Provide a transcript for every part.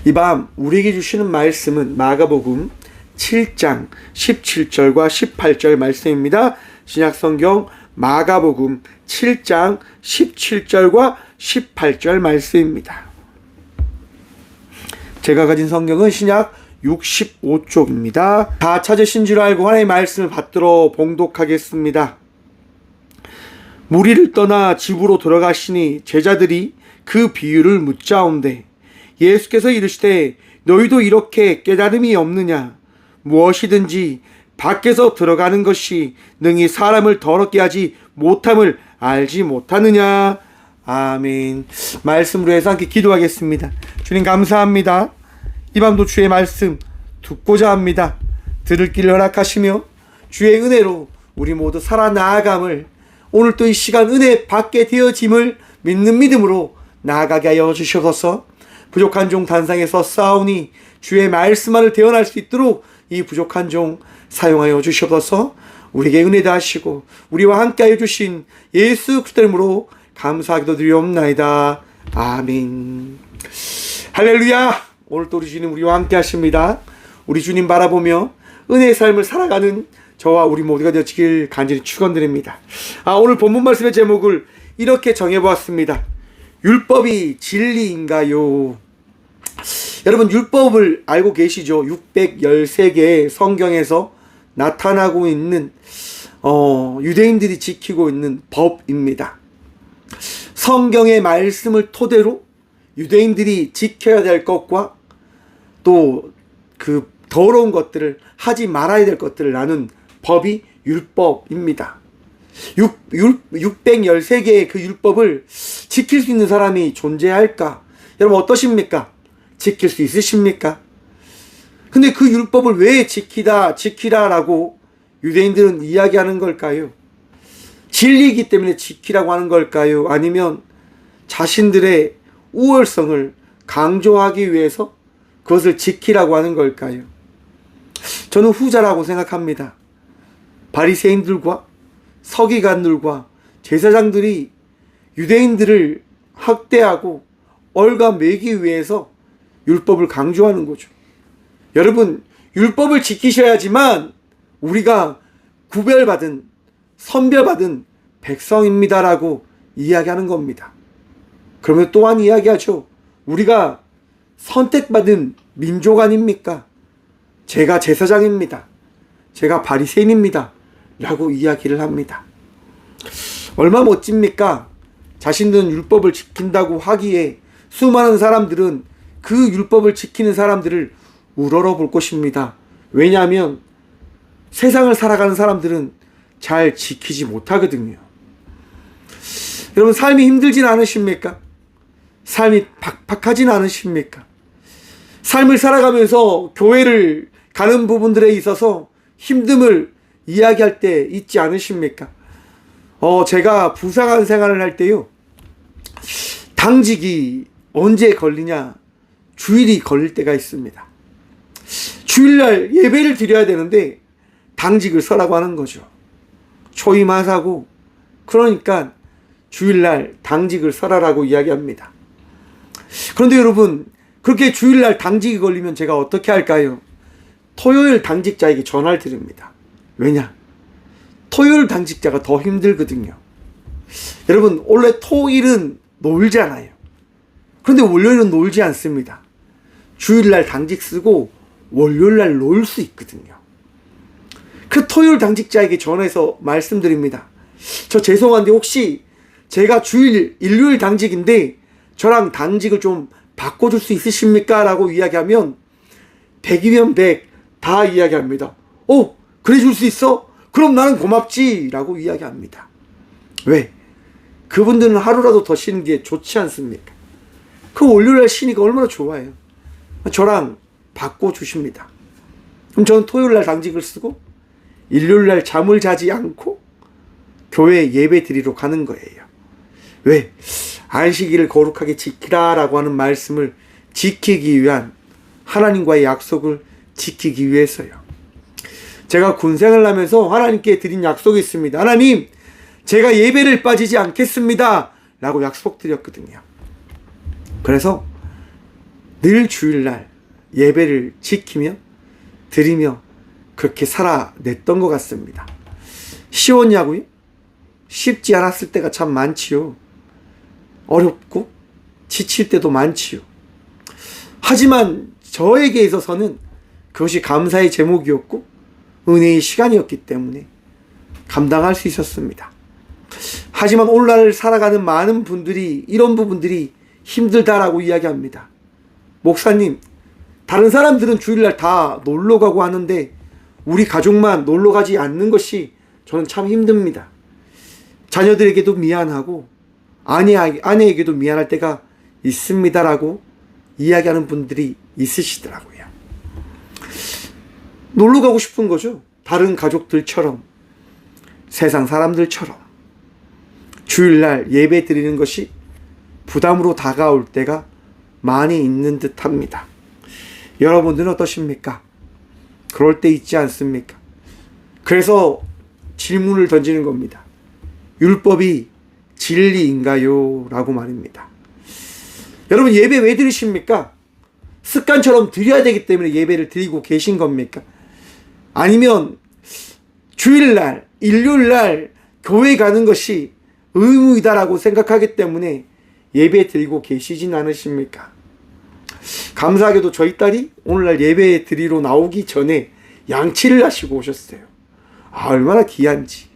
이 밤 우리에게 주시는 말씀은 마가복음 7장 17절과 18절 말씀입니다. 신약성경 마가복음 7장 17절과 18절 말씀입니다. 제가 가진 성경은 신약 65쪽입니다. 다 찾으신 줄 알고 하나님의 말씀을 받들어 봉독하겠습니다. 무리를 떠나 집으로 돌아가시니 제자들이 그 비유를 묻자온대 예수께서 이르시되 너희도 이렇게 깨달음이 없느냐? 무엇이든지 밖에서 들어가는 것이 능히 사람을 더럽게 하지 못함을 알지 못하느냐? 아멘. 말씀으로 해서 함께 기도하겠습니다. 주님 감사합니다. 이 밤도 주의 말씀 듣고자 합니다. 들을 길을 허락하시며 주의 은혜로 우리 모두 살아나아감을 오늘 또 이 시간 은혜 받게 되어짐을 믿는 믿음으로 나아가게 하여 주셔서 부족한 종 단상에서 싸우니 주의 말씀만을 대언할 수 있도록 이 부족한 종 사용하여 주셔서 우리에게 은혜 다하시고 우리와 함께하여 주신 예수 그리스도의 이름으로 감사하기도 드리옵나이다. 아멘. 할렐루야. 오늘 또 우리 주님 우리와 함께 하십니다. 우리 주님 바라보며 은혜의 삶을 살아가는 저와 우리 모두가 되어지길 간절히 축원드립니다. 오늘 본문 말씀의 제목을 이렇게 정해보았습니다. 율법이 진리인가요? 여러분 율법을 알고 계시죠? 613개의 성경에서 나타나고 있는 유대인들이 지키고 있는 법입니다. 성경의 말씀을 토대로 유대인들이 지켜야 될 것과 또 그 더러운 것들을 하지 말아야 될 것들을 나눈 법이 율법입니다. 613개의 그 율법을 지킬 수 있는 사람이 존재할까? 여러분 어떠십니까? 지킬 수 있으십니까? 근데 그 율법을 왜 지키라라고 유대인들은 이야기하는 걸까요? 진리이기 때문에 지키라고 하는 걸까요? 아니면 자신들의 우월성을 강조하기 위해서 그것을 지키라고 하는 걸까요? 저는 후자라고 생각합니다. 바리새인들과 서기관들과 제사장들이 유대인들을 학대하고 얼가매기 위해서 율법을 강조하는 거죠. 여러분, 율법을 지키셔야지만 우리가 구별받은, 선별받은 백성입니다라고 이야기하는 겁니다. 그러면 또한 이야기하죠. 우리가 선택받은 민족 아닙니까? 제가 제사장입니다. 제가 바리새인입니다. 라고 이야기를 합니다. 얼마나 멋집니까? 자신들은 율법을 지킨다고 하기에 수많은 사람들은 그 율법을 지키는 사람들을 우러러 볼 것입니다. 왜냐하면 세상을 살아가는 사람들은 잘 지키지 못하거든요. 여러분 삶이 힘들진 않으십니까? 삶이 팍팍하진 않으십니까? 삶을 살아가면서 교회를 가는 부분들에 있어서 힘듦을 이야기할 때 있지 않으십니까? 제가 부상한 생활을 할 때요. 당직이 언제 걸리냐? 주일이 걸릴 때가 있습니다. 주일날 예배를 드려야 되는데 당직을 서라고 하는 거죠. 초임하사고 그러니까 주일날 당직을 서라라고 이야기합니다. 그런데 여러분 그렇게 주일날 당직이 걸리면 제가 어떻게 할까요? 토요일 당직자에게 전화를 드립니다. 왜냐? 토요일 당직자가 더 힘들거든요. 여러분 원래 토일은 놀잖아요. 그런데 월요일은 놀지 않습니다. 주일날 당직 쓰고 월요일날 놀 수 있거든요. 그 토요일 당직자에게 전화해서 말씀드립니다. 저 죄송한데 혹시 제가 일요일 당직인데 저랑 당직을 좀 바꿔줄 수 있으십니까? 라고 이야기하면 100이면 100 다 이야기합니다. 그래 줄 수 있어? 그럼 나는 고맙지 라고 이야기합니다. 왜? 그분들은 하루라도 더 쉬는 게 좋지 않습니까? 그 월요일날 쉬니까 얼마나 좋아요. 저랑 바꿔주십니다. 그럼 저는 토요일날 당직을 쓰고 일요일날 잠을 자지 않고 교회 예배 드리러 가는 거예요. 왜? 안식일을 거룩하게 지키라라고 하는 말씀을 지키기 위한 하나님과의 약속을 지키기 위해서요. 제가 군생을 하면서 하나님께 드린 약속이 있습니다. 하나님, 제가 예배를 빠지지 않겠습니다 라고 약속드렸거든요. 그래서 늘 주일날 예배를 지키며 드리며 그렇게 살아냈던 것 같습니다. 쉬웠냐고요? 쉽지 않았을 때가 참 많지요. 어렵고 지칠 때도 많지요. 하지만 저에게 있어서는 그것이 감사의 제목이었고 은혜의 시간이었기 때문에 감당할 수 있었습니다. 하지만 오늘날 살아가는 많은 분들이 이런 부분들이 힘들다라고 이야기합니다. 목사님, 다른 사람들은 주일날 다 놀러 가고 하는데 우리 가족만 놀러 가지 않는 것이 저는 참 힘듭니다. 자녀들에게도 미안하고 아내에게도 미안할 때가 있습니다라고 이야기하는 분들이 있으시더라고요. 놀러 가고 싶은 거죠. 다른 가족들처럼, 세상 사람들처럼 주일날 예배 드리는 것이 부담으로 다가올 때가 많이 있는 듯 합니다. 여러분들은 어떠십니까? 그럴 때 있지 않습니까? 그래서 질문을 던지는 겁니다. 율법이 진리인가요? 라고 말입니다. 여러분, 예배 왜 드리십니까? 습관처럼 드려야 되기 때문에 예배를 드리고 계신 겁니까? 아니면 주일날, 일요일날 교회 가는 것이 의무이다라고 생각하기 때문에 예배 드리고 계시진 않으십니까? 감사하게도 저희 딸이 오늘날 예배 드리러 나오기 전에 양치를 하시고 오셨어요. 얼마나 귀한지.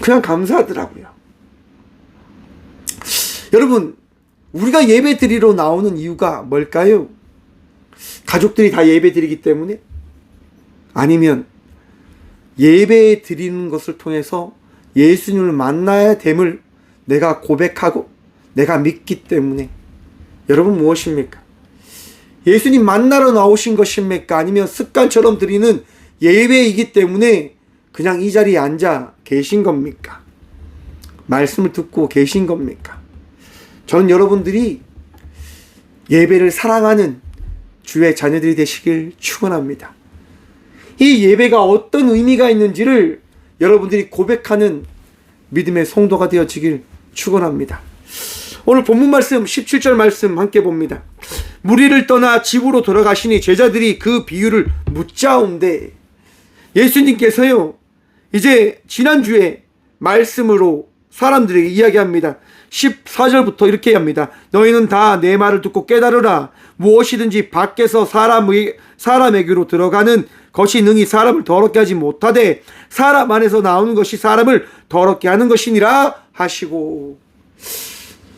그냥 감사하더라고요. 여러분, 우리가 예배 드리러 나오는 이유가 뭘까요? 가족들이 다 예배 드리기 때문에? 아니면 예배 드리는 것을 통해서 예수님을 만나야 됨을 내가 고백하고 내가 믿기 때문에? 여러분, 무엇입니까? 예수님 만나러 나오신 것입니까? 아니면 습관처럼 드리는 예배이기 때문에 그냥 이 자리에 앉아 계신 겁니까? 말씀을 듣고 계신 겁니까? 저는 여러분들이 예배를 사랑하는 주의 자녀들이 되시길 축원합니다. 이 예배가 어떤 의미가 있는지를 여러분들이 고백하는 믿음의 성도가 되어지길 축원합니다. 오늘 본문 말씀 17절 말씀 함께 봅니다. 무리를 떠나 집으로 돌아가시니 제자들이 그 비유를 묻자온대. 예수님께서요, 이제 지난주에 말씀으로 사람들에게 이야기합니다. 14절부터 이렇게 합니다. 너희는 다 내 말을 듣고 깨달으라. 무엇이든지 밖에서 사람에게로 들어가는 것이 능히 사람을 더럽게 하지 못하되 사람 안에서 나오는 것이 사람을 더럽게 하는 것이니라 하시고.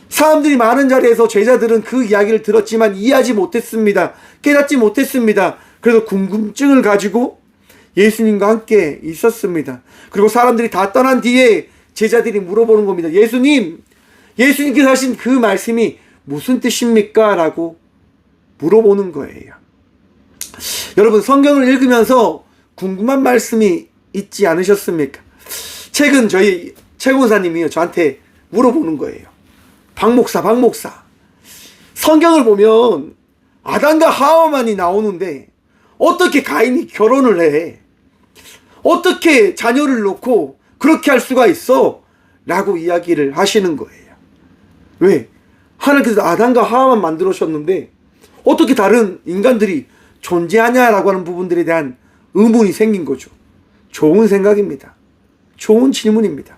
사람들이 많은 자리에서 제자들은 그 이야기를 들었지만 이해하지 못했습니다. 깨닫지 못했습니다. 그래서 궁금증을 가지고 예수님과 함께 있었습니다. 그리고 사람들이 다 떠난 뒤에 제자들이 물어보는 겁니다. 예수님께서 하신 그 말씀이 무슨 뜻입니까? 라고 물어보는 거예요. 여러분, 성경을 읽으면서 궁금한 말씀이 있지 않으셨습니까? 최근 저희 최 권사님이요, 저한테 물어보는 거예요. 박 목사, 성경을 보면 아담과 하와만이 나오는데 어떻게 가인이 결혼을 해? 어떻게 자녀를 놓고 그렇게 할 수가 있어? 라고 이야기를 하시는 거예요. 왜? 하나님께서 아담과 하와만 만들으셨는데 어떻게 다른 인간들이 존재하냐라고 하는 부분들에 대한 의문이 생긴 거죠. 좋은 생각입니다. 좋은 질문입니다.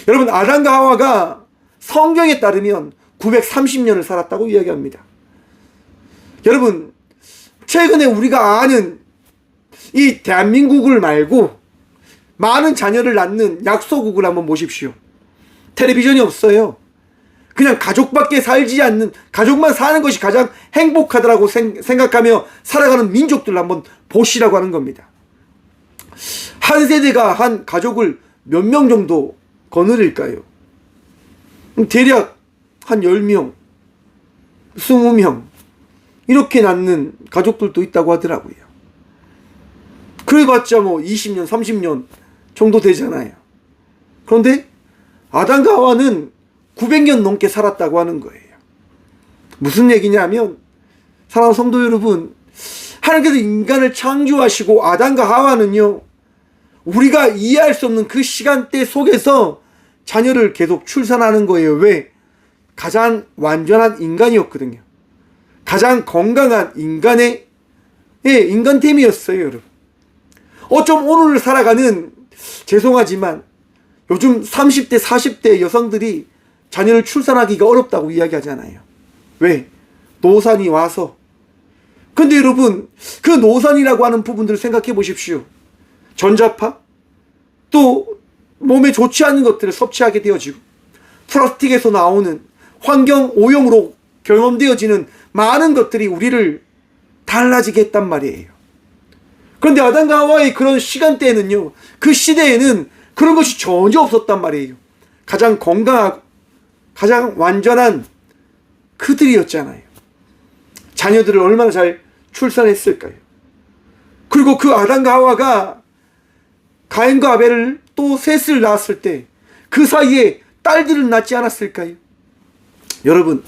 여러분, 아담과 하와가 성경에 따르면 930년을 살았다고 이야기합니다. 여러분, 최근에 우리가 아는 이 대한민국을 말고 많은 자녀를 낳는 약소국을 한번 보십시오. 텔레비전이 없어요. 그냥 가족밖에 살지 않는, 가족만 사는 것이 가장 행복하다라고 생각하며 살아가는 민족들을 한번 보시라고 하는 겁니다. 한 세대가 한 가족을 몇 명 정도 거느릴까요? 대략 한 10명, 20명 이렇게 낳는 가족들도 있다고 하더라고요. 그래봤자 뭐 20년, 30년 정도 되잖아요. 그런데 아담과 하와는 900년 넘게 살았다고 하는 거예요. 무슨 얘기냐면, 사랑하는 성도 여러분, 하나님께서 인간을 창조하시고 아담과 하와는요, 우리가 이해할 수 없는 그 시간대 속에서 자녀를 계속 출산하는 거예요. 왜? 가장 완전한 인간이었거든요. 가장 건강한 인간템이었어요, 여러분. 어쩜 오늘 살아가는, 죄송하지만 요즘 30대, 40대 여성들이 자녀를 출산하기가 어렵다고 이야기하잖아요. 왜? 노산이 와서. 근데 여러분, 그 노산이라고 하는 부분들을 생각해 보십시오. 전자파, 또 몸에 좋지 않은 것들을 섭취하게 되어지고, 플라스틱에서 나오는 환경 오염으로 경험되어지는 많은 것들이 우리를 달라지게 했단 말이에요. 그런데 아담과 하와의 그런 시간대에는요, 그 시대에는 그런 것이 전혀 없었단 말이에요. 가장 건강하고 가장 완전한 그들이었잖아요. 자녀들을 얼마나 잘 출산했을까요? 그리고 그 아담과 하와가 가인과 아벨을 또 셋을 낳았을 때 그 사이에 딸들을 낳지 않았을까요? 여러분,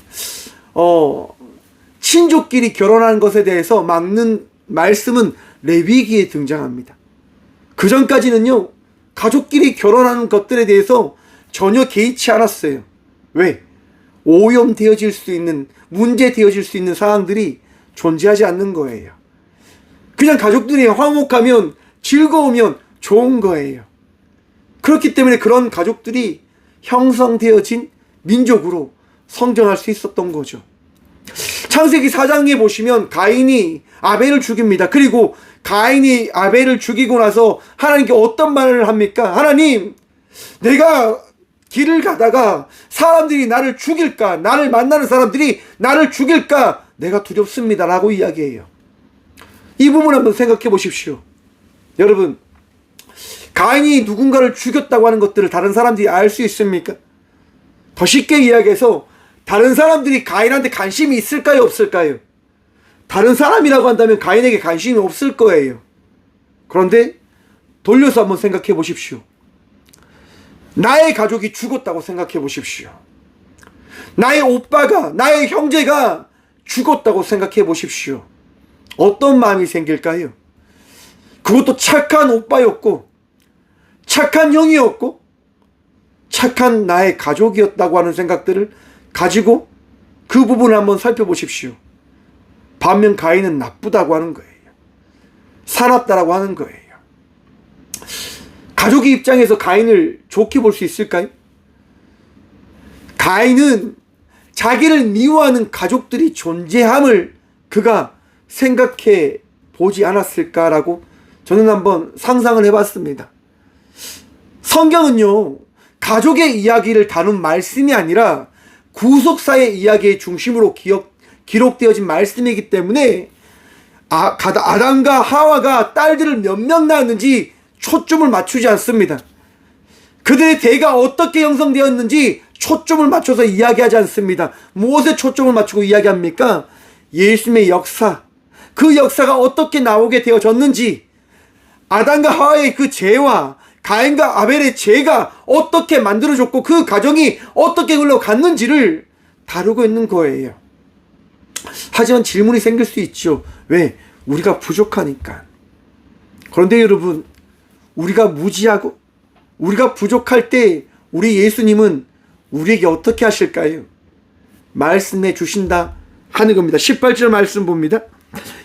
친족끼리 결혼하는 것에 대해서 막는 말씀은 레위기에 등장합니다. 그 전까지는요, 가족끼리 결혼하는 것들에 대해서 전혀 개의치 않았어요. 왜? 오염되어질 수 있는, 문제되어질 수 있는 상황들이 존재하지 않는 거예요. 그냥 가족들이 화목하면, 즐거우면 좋은 거예요. 그렇기 때문에 그런 가족들이 형성되어진 민족으로 성장할 수 있었던 거죠. 창세기 4장에 보시면 가인이 아벨을 죽입니다. 그리고 가인이 아벨을 죽이고 나서 하나님께 어떤 말을 합니까? 하나님, 내가 길을 가다가 사람들이 나를 죽일까? 나를 만나는 사람들이 나를 죽일까? 내가 두렵습니다. 라고 이야기해요. 이 부분 한번 생각해 보십시오. 여러분, 가인이 누군가를 죽였다고 하는 것들을 다른 사람들이 알 수 있습니까? 더 쉽게 이야기해서 다른 사람들이 가인한테 관심이 있을까요? 없을까요? 다른 사람이라고 한다면 가인에게 관심이 없을 거예요. 그런데 돌려서 한번 생각해 보십시오. 나의 가족이 죽었다고 생각해 보십시오. 나의 오빠가, 나의 형제가 죽었다고 생각해 보십시오. 어떤 마음이 생길까요? 그것도 착한 오빠였고, 착한 형이었고, 착한 나의 가족이었다고 하는 생각들을 가지고 그 부분을 한번 살펴보십시오. 반면 가인은 나쁘다고 하는 거예요. 사납다라고 하는 거예요. 가족의 입장에서 가인을 좋게 볼 수 있을까요? 가인은 자기를 미워하는 가족들이 존재함을 그가 생각해 보지 않았을까라고 저는 한번 상상을 해봤습니다. 성경은요, 가족의 이야기를 다룬 말씀이 아니라 구속사의 이야기의 중심으로 기록되어진 말씀이기 때문에 아담과 하와가 딸들을 몇 명 낳았는지 초점을 맞추지 않습니다. 그들의 대가 어떻게 형성되었는지 초점을 맞춰서 이야기하지 않습니다. 무엇에 초점을 맞추고 이야기합니까? 예수님의 역사, 그 역사가 어떻게 나오게 되어졌는지, 아담과 하와의 그 죄와 가인과 아벨의 죄가 어떻게 만들어졌고 그 가정이 어떻게 흘러갔는지를 다루고 있는 거예요. 하지만 질문이 생길 수 있죠. 왜? 우리가 부족하니까. 그런데 여러분, 우리가 무지하고 우리가 부족할 때 우리 예수님은 우리에게 어떻게 하실까요? 말씀해 주신다 하는 겁니다. 18절 말씀 봅니다.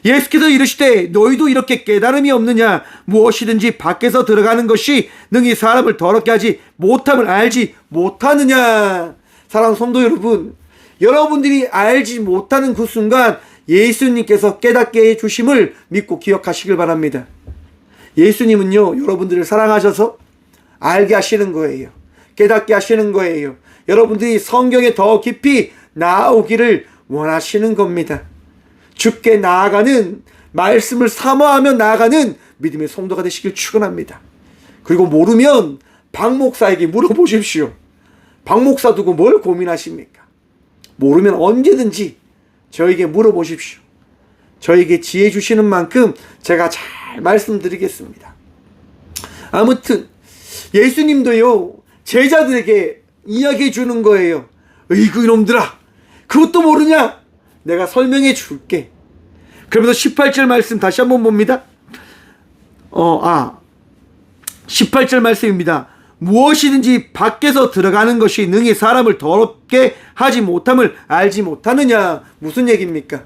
예수께서 이르시되 너희도 이렇게 깨달음이 없느냐? 무엇이든지 밖에서 들어가는 것이 능히 사람을 더럽게 하지 못함을 알지 못하느냐? 사랑하는 성도 여러분, 여러분들이 알지 못하는 그 순간 예수님께서 깨닫게 해주심을 믿고 기억하시길 바랍니다. 예수님은요, 여러분들을 사랑하셔서 알게 하시는 거예요. 깨닫게 하시는 거예요. 여러분들이 성경에 더 깊이 나아오기를 원하시는 겁니다. 주께 나아가는, 말씀을 사모하며 나아가는 믿음의 성도가 되시길 축원합니다. 그리고 모르면 박 목사에게 물어보십시오. 박 목사 두고 뭘 고민하십니까? 모르면 언제든지 저에게 물어보십시오. 저에게 지혜 주시는 만큼 제가 잘 말씀드리겠습니다. 아무튼 예수님도요, 제자들에게 이야기해 주는 거예요. 으이구 이놈들아, 그것도 모르냐? 내가 설명해 줄게. 그러면서 18절 말씀 다시 한번 봅니다. 18절 말씀입니다. 무엇이든지 밖에서 들어가는 것이 능히 사람을 더럽게 하지 못함을 알지 못하느냐. 무슨 얘기입니까?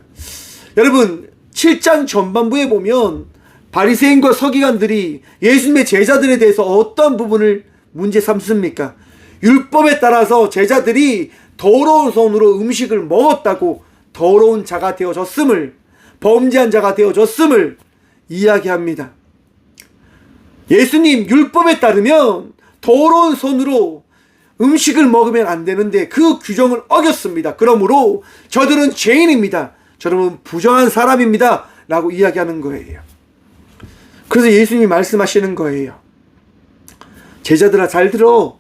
여러분 7장 전반부에 보면 바리새인과 서기관들이 예수님의 제자들에 대해서 어떤 부분을 문제 삼습니까? 율법에 따라서 제자들이 더러운 손으로 음식을 먹었다고 더러운 자가 되어졌음을, 범죄한 자가 되어졌음을 이야기합니다. 예수님 율법에 따르면 더러운 손으로 음식을 먹으면 안 되는데 그 규정을 어겼습니다. 그러므로 저들은 죄인입니다. 저들은 부정한 사람입니다. 라고 이야기하는 거예요. 그래서 예수님이 말씀하시는 거예요. 제자들아 잘 들어.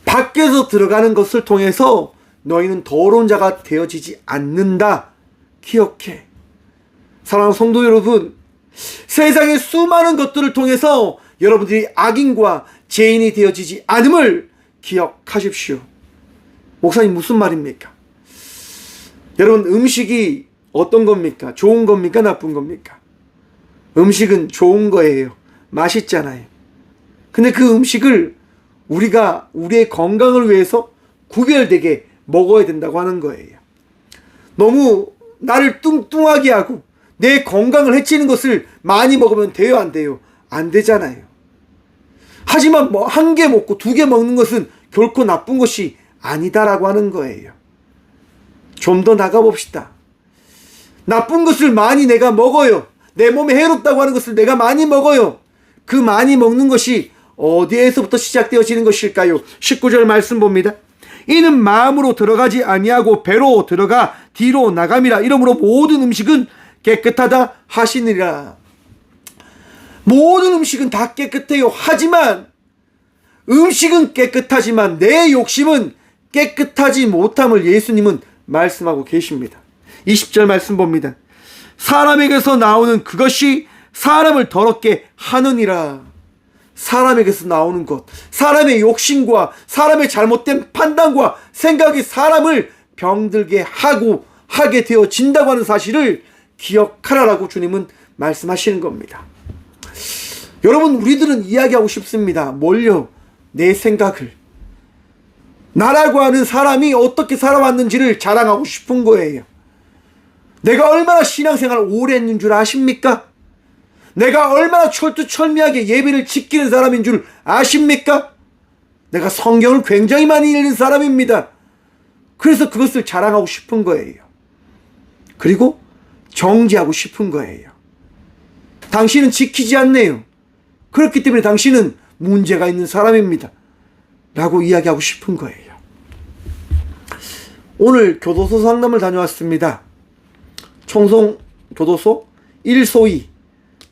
밖에서 들어가는 것을 통해서 너희는 더러운 자가 되어지지 않는다. 기억해. 사랑하는 성도 여러분, 세상의 수많은 것들을 통해서 여러분들이 악인과 죄인이 되어지지 않음을 기억하십시오. 목사님 무슨 말입니까? 여러분 음식이 어떤 겁니까? 좋은 겁니까? 나쁜 겁니까? 음식은 좋은 거예요. 맛있잖아요. 근데 그 음식을 우리가 우리의 건강을 위해서 구별되게 먹어야 된다고 하는 거예요. 너무 나를 뚱뚱하게 하고 내 건강을 해치는 것을 많이 먹으면 돼요, 안 돼요? 안 되잖아요. 하지만 뭐 한 개 먹고 2개 먹는 것은 결코 나쁜 것이 아니다라고 하는 거예요. 좀 더 나가봅시다. 나쁜 것을 많이 내가 먹어요. 내 몸에 해롭다고 하는 것을 내가 많이 먹어요. 그 많이 먹는 것이 어디에서부터 시작되어지는 것일까요? 19절 말씀 봅니다. 이는 마음으로 들어가지 아니하고 배로 들어가 뒤로 나감이라. 이러므로 모든 음식은 깨끗하다 하시니라. 모든 음식은 다 깨끗해요. 하지만 음식은 깨끗하지만 내 욕심은 깨끗하지 못함을 예수님은 말씀하고 계십니다. 20절 말씀 봅니다. 사람에게서 나오는 그것이 사람을 더럽게 하느니라. 사람에게서 나오는 것, 사람의 욕심과 사람의 잘못된 판단과 생각이 사람을 병들게 하게 되어진다고 하는 사실을 기억하라라고 주님은 말씀하시는 겁니다. 여러분 우리들은 이야기하고 싶습니다. 뭘요? 내 생각을. 나라고 하는 사람이 어떻게 살아왔는지를 자랑하고 싶은 거예요. 내가 얼마나 신앙생활을 오래 했는 줄 아십니까? 내가 얼마나 철두철미하게 예배를 지키는 사람인 줄 아십니까? 내가 성경을 굉장히 많이 읽는 사람입니다. 그래서 그것을 자랑하고 싶은 거예요. 그리고 정지하고 싶은 거예요. 당신은 지키지 않네요. 그렇기 때문에 당신은 문제가 있는 사람입니다. 라고 이야기하고 싶은 거예요. 오늘 교도소 상담을 다녀왔습니다. 청송교도소 1소위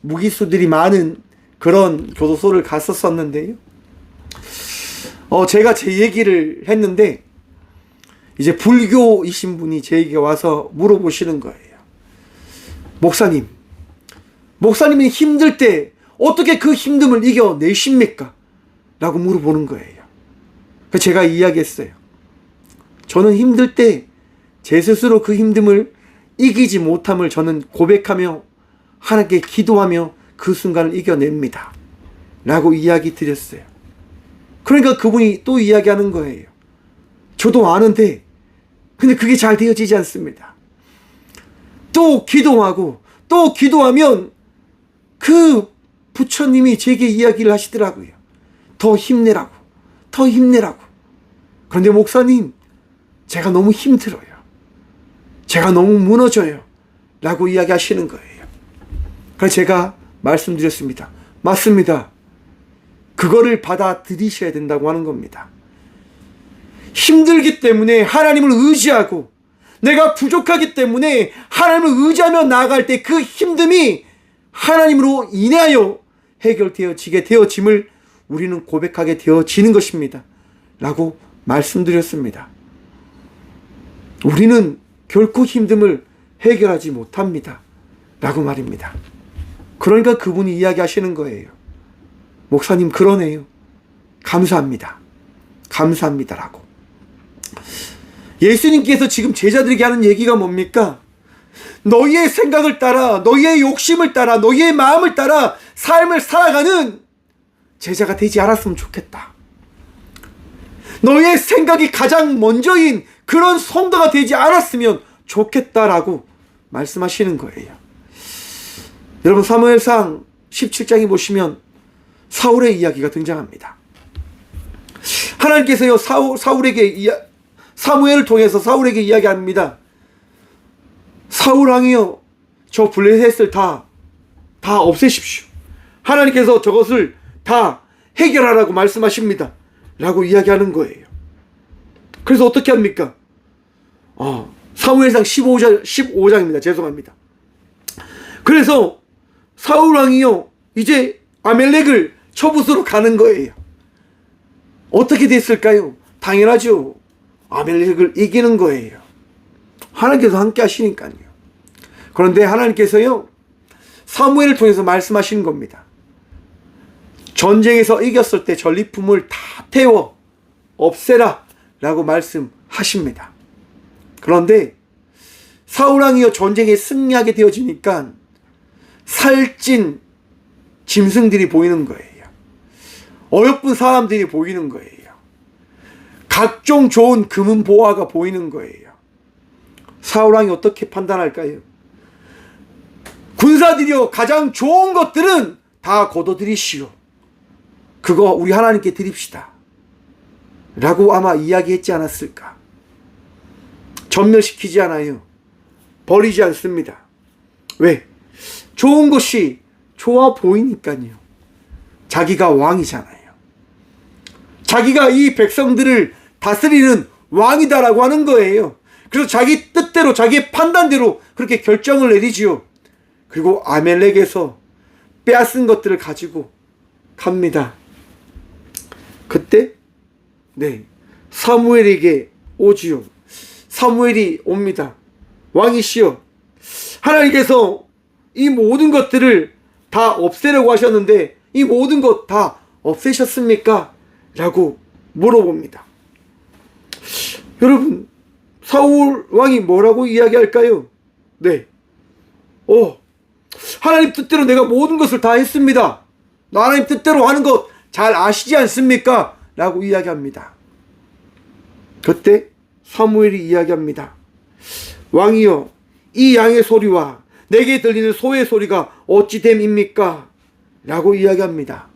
무기수들이 많은 그런 교도소를 갔었었는데요. 제가 제 얘기를 했는데 이제 불교이신 분이 제에게 와서 물어보시는 거예요. 목사님이 힘들 때 어떻게 그 힘듦을 이겨내십니까? 라고 물어보는 거예요. 그래서 제가 이야기했어요. 저는 힘들 때 제 스스로 그 힘듦을 이기지 못함을 저는 고백하며 하나님께 기도하며 그 순간을 이겨냅니다. 라고 이야기 드렸어요. 그러니까 그분이 또 이야기하는 거예요. 저도 아는데 근데 그게 잘 되어지지 않습니다. 또 기도하고 또 기도하면 그 부처님이 제게 이야기를 하시더라고요. 더 힘내라고. 그런데 목사님, 제가 너무 힘들어요. 제가 너무 무너져요. 라고 이야기하시는 거예요. 그래서 제가 말씀드렸습니다. 맞습니다. 그거를 받아들이셔야 된다고 하는 겁니다. 힘들기 때문에 하나님을 의지하고 내가 부족하기 때문에 하나님을 의지하며 나아갈 때 그 힘듦이 하나님으로 인하여 해결되어지게 되어짐을 우리는 고백하게 되어지는 것입니다. 라고 말씀드렸습니다. 우리는 결코 힘듦을 해결하지 못합니다. 라고 말입니다. 그러니까 그분이 이야기하시는 거예요. 목사님 그러네요. 감사합니다. 라고. 예수님께서 지금 제자들에게 하는 얘기가 뭡니까? 너희의 생각을 따라, 너희의 욕심을 따라, 너희의 마음을 따라 삶을 살아가는 제자가 되지 않았으면 좋겠다. 너의 생각이 가장 먼저인 그런 성도가 되지 않았으면 좋겠다라고 말씀하시는 거예요. 여러분, 사무엘상 17장에 보시면 사울의 이야기가 등장합니다. 하나님께서요, 사무엘을 통해서 사울에게 이야기합니다. 사울 왕이요, 저 블레셋을 다 없애십시오. 하나님께서 저것을 다 해결하라고 말씀하십니다. 라고 이야기하는 거예요. 그래서 어떻게 합니까? 사무엘상 15장입니다. 죄송합니다. 그래서 사울 왕이요, 이제 아멜렉을 쳐부수러 가는 거예요. 어떻게 됐을까요? 당연하죠. 아멜렉을 이기는 거예요. 하나님께서 함께 하시니까요. 그런데 하나님께서요, 사무엘을 통해서 말씀하시는 겁니다. 전쟁에서 이겼을 때 전리품을 다 태워 없애라 라고 말씀하십니다. 그런데 사울왕이요, 전쟁에 승리하게 되어지니까 살찐 짐승들이 보이는 거예요. 어여쁜 사람들이 보이는 거예요. 각종 좋은 금은 보화가 보이는 거예요. 사울왕이 어떻게 판단할까요? 군사들이요, 가장 좋은 것들은 다 거둬들이시오. 그거 우리 하나님께 드립시다 라고 아마 이야기했지 않았을까. 전멸시키지 않아요. 버리지 않습니다. 왜? 좋은 것이 좋아 보이니까요. 자기가 왕이잖아요. 자기가 이 백성들을 다스리는 왕이다라고 하는 거예요. 그래서 자기 뜻대로, 자기 판단대로 그렇게 결정을 내리지요. 그리고 아멜렉에서 빼앗은 것들을 가지고 갑니다. 그때 사무엘에게 오지요. 사무엘이 옵니다. 왕이시여, 하나님께서 이 모든 것들을 다 없애려고 하셨는데 이 모든 것 다 없애셨습니까? 라고 물어봅니다. 여러분, 사울 왕이 뭐라고 이야기할까요? 하나님 뜻대로 내가 모든 것을 다 했습니다. 하나님 뜻대로 하는 것 잘 아시지 않습니까? 라고 이야기합니다. 그때 사무엘이 이야기합니다. 왕이여, 이 양의 소리와 내게 들리는 소의 소리가 어찌 됨입니까? 라고 이야기합니다.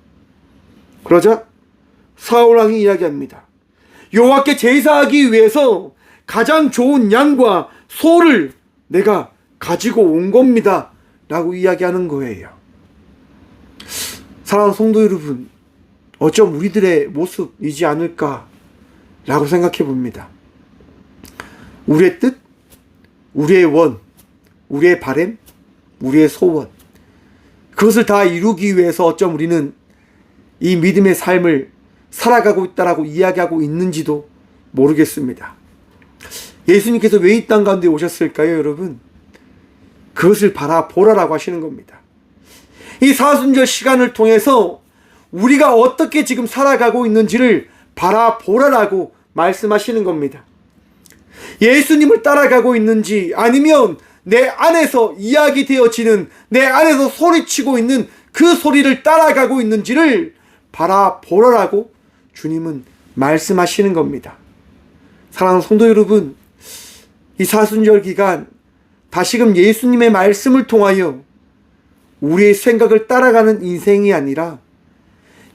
그러자 사울왕이 이야기합니다. 여호와께 제사하기 위해서 가장 좋은 양과 소를 내가 가지고 온 겁니다. 라고 이야기하는 거예요. 사랑하는 성도 여러분, 어쩜 우리들의 모습이지 않을까 라고 생각해 봅니다. 우리의 뜻, 우리의 원, 우리의 바램, 우리의 소원, 그것을 다 이루기 위해서 어쩜 우리는 이 믿음의 삶을 살아가고 있다라고 이야기하고 있는지도 모르겠습니다. 예수님께서 왜 이 땅 가운데 오셨을까요, 여러분? 그것을 바라보라라고 하시는 겁니다. 이 사순절 시간을 통해서 우리가 어떻게 지금 살아가고 있는지를 바라보라라고 말씀하시는 겁니다. 예수님을 따라가고 있는지, 아니면 내 안에서 이야기되어지는, 내 안에서 소리치고 있는 그 소리를 따라가고 있는지를 바라보라라고 주님은 말씀하시는 겁니다. 사랑하는 성도 여러분, 이 사순절 기간 다시금 예수님의 말씀을 통하여 우리의 생각을 따라가는 인생이 아니라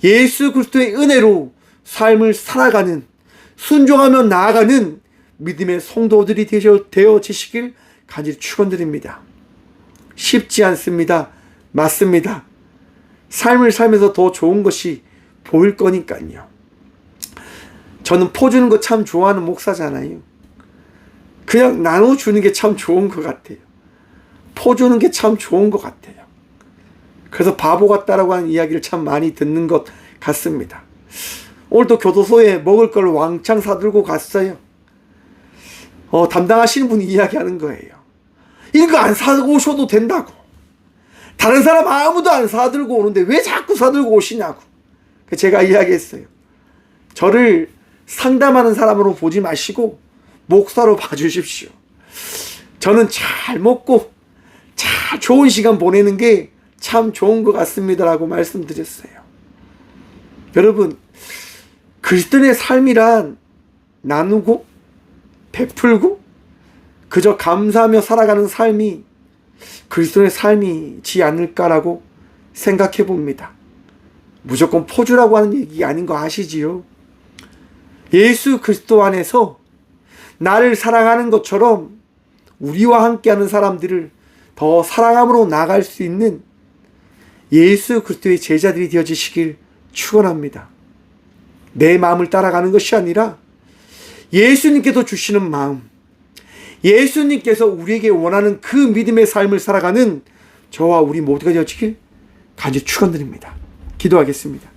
예수 그리스도의 은혜로 삶을 살아가는, 순종하며 나아가는 믿음의 성도들이 되어지시길 간절히 축원드립니다. 쉽지 않습니다. 맞습니다. 삶을 살면서 더 좋은 것이 보일 거니까요. 저는 퍼주는 거 참 좋아하는 목사잖아요. 그냥 나눠주는 게 참 좋은 것 같아요. 퍼주는 게 참 좋은 것 같아요. 그래서 바보 같다라고 하는 이야기를 참 많이 듣는 것 같습니다. 오늘도 교도소에 먹을 걸 왕창 사들고 갔어요. 담당하시는 분이 이야기하는 거예요. 이거 안 사들고 오셔도 된다고. 다른 사람 아무도 안 사들고 오는데 왜 자꾸 사들고 오시냐고. 제가 이야기했어요. 저를 상담하는 사람으로 보지 마시고 목사로 봐주십시오. 저는 잘 먹고 잘 좋은 시간 보내는 게 참 좋은 것 같습니다 라고 말씀드렸어요. 여러분, 그리스도인의 삶이란 나누고 베풀고 그저 감사하며 살아가는 삶이 그리스도인의 삶이지 않을까라고 생각해 봅니다. 무조건 포주라고 하는 얘기 아닌 거 아시지요? 예수 그리스도 안에서 나를 사랑하는 것처럼 우리와 함께하는 사람들을 더 사랑함으로 나아갈 수 있는 예수 그리스도의 제자들이 되어지시길 축원합니다. 내 마음을 따라가는 것이 아니라 예수님께서 주시는 마음, 예수님께서 우리에게 원하는 그 믿음의 삶을 살아가는 저와 우리 모두가 되어지길 간절히 축원드립니다. 기도하겠습니다.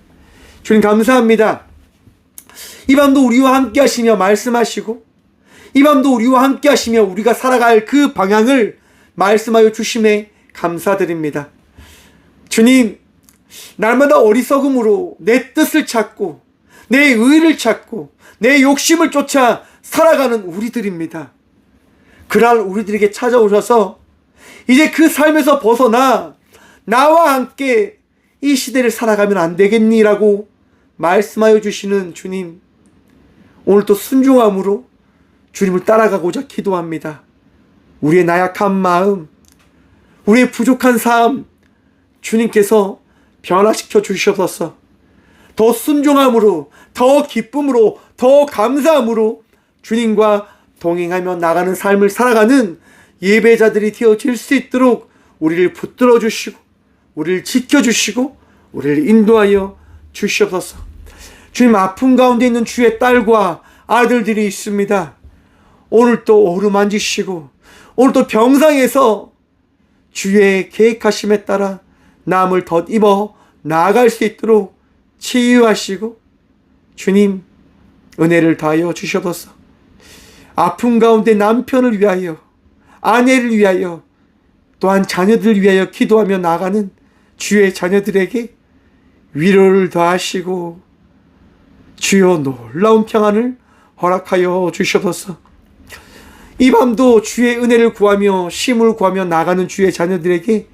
주님 감사합니다. 이 밤도 우리와 함께 하시며 말씀하시고 이 밤도 우리와 함께 하시며 우리가 살아갈 그 방향을 말씀하여 주심에 감사드립니다. 주님, 날마다 어리석음으로 내 뜻을 찾고 내 의를 찾고 내 욕심을 쫓아 살아가는 우리들입니다. 그러한 우리들에게 찾아오셔서 이제 그 삶에서 벗어나 나와 함께 이 시대를 살아가면 안 되겠니라고 말씀하여 주시는 주님, 오늘도 순종함으로 주님을 따라가고자 기도합니다. 우리의 나약한 마음, 우리의 부족한 삶 주님께서 변화시켜 주시옵소서. 더 순종함으로, 더 기쁨으로, 더 감사함으로 주님과 동행하며 나가는 삶을 살아가는 예배자들이 되어질 수 있도록 우리를 붙들어 주시고 우리를 지켜주시고 우리를 인도하여 주시옵소서. 주님, 아픔 가운데 있는 주의 딸과 아들들이 있습니다. 오늘 또 어루만지시고 오늘 또 병상에서 주의 계획하심에 따라 남을 덧입어 나아갈 수 있도록 치유하시고 주님 은혜를 다하여 주시옵소서. 아픔 가운데 남편을 위하여, 아내를 위하여, 또한 자녀들을 위하여 기도하며 나가는 주의 자녀들에게 위로를 더하시고 주여 놀라운 평안을 허락하여 주시옵소서. 이 밤도 주의 은혜를 구하며 쉼을 구하며 나가는 주의 자녀들에게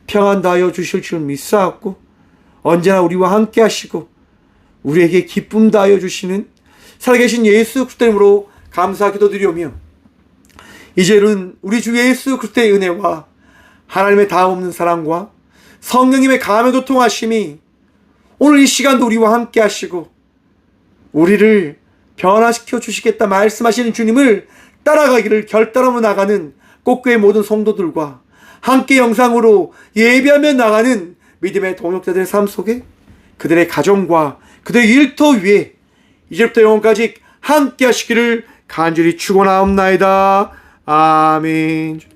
평안 다하여 주실 줄 믿사옵고 언제나 우리와 함께 하시고 우리에게 기쁨 다하여 주시는 살아계신 예수 그리스도 이름으로 감사 기도드리오며 이제는 우리 주 예수 그리스도의 은혜와 하나님의 다함없는 사랑과 성령님의 감화 교통하심이 오늘 이 시간도 우리와 함께 하시고 우리를 변화시켜 주시겠다 말씀하시는 주님을 따라가기를 결단하며 나가는 꽃교회 모든 성도들과 함께 영상으로 예배하며 나가는 믿음의 동역자들의 삶 속에 그들의 가정과 그들의 일터 위에 이제부터 영원까지 함께 하시기를 간절히 축원하옵나이다. 아멘.